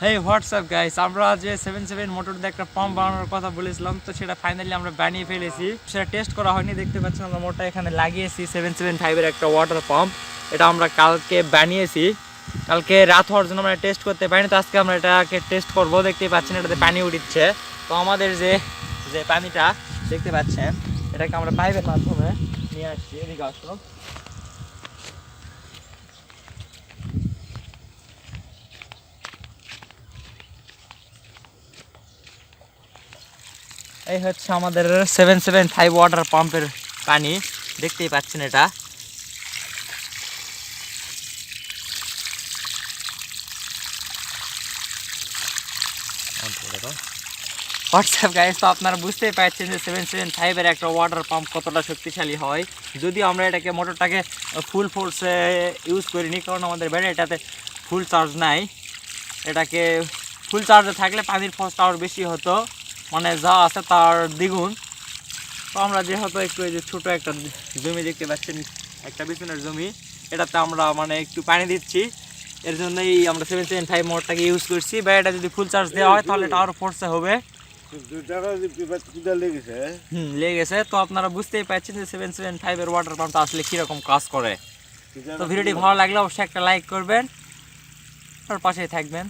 এই WhatsApp guys, আমরা যে 77 মোটর দিয়ে একটা পাম্প বানানোর কথা বলেছিলাম, তো সেটা ফাইনালি আমরা বানিয়ে ফেলেছি। সেটা টেস্ট করা হয়নি, দেখতে পাচ্ছেন আমরা মোটরটা এখানে লাগিয়েছি। 775 এর একটা ওয়াটার পাম্প, এটা আমরা কালকে বানিয়েছি। কালকে রাত হওয়ার জন্য আমরা টেস্ট করতে পারিনি, তো আজকে আমরা এটাকে টেস্ট করবো। দেখতে পাচ্ছেন এটাতে পানি উঠছে। তো আমাদের যে যে পানিটা দেখতে পাচ্ছেন, এটাকে আমরা পাইপের মাধ্যমে নিয়ে আসছি। এদিকে আসলো, এই হচ্ছে আমাদের 775 ওয়াটার পাম্পের পানি, দেখতেই পাচ্ছেন। এটা হোয়াটসঅ্যাপ গাইস, তো আপনারা বুঝতেই পারছেন যে 775 এর একটা ওয়াটার পাম্প কতটা শক্তিশালী হয়। যদিও আমরা এটাকে মোটরটাকে ফুল ফোর্সে ইউজ করিনি, কারণ আমাদের ব্যাটারিটাতে ফুল চার্জ নাই। এটাকে ফুল চার্জে থাকলে পানির ফোর্সটা আরও বেশি হতো, মানে যা আছে তার দ্বিগুণ। তো আমরা যেহেতু একটু এই যে ছোটো একটা জমি দেখতে পাচ্ছেন, একটা বিছুনের জমি, এটাতে আমরা মানে একটু পানি দিচ্ছি। এর জন্যই আমরা 775 মোটরটাকে ইউজ করছি। বা এটা যদি ফুল চার্জ দেওয়া হয় তাহলে এটা আরও ফোর্সে হবে। লেগেছে। তো আপনারা বুঝতেই পারছেন যে 775 এর ওয়াটার পাম্পটা আসলে কীরকম কাজ করে। তো ভিডিওটি ভালো লাগলে অবশ্যই একটা লাইক করবেন আর পাশেই থাকবেন।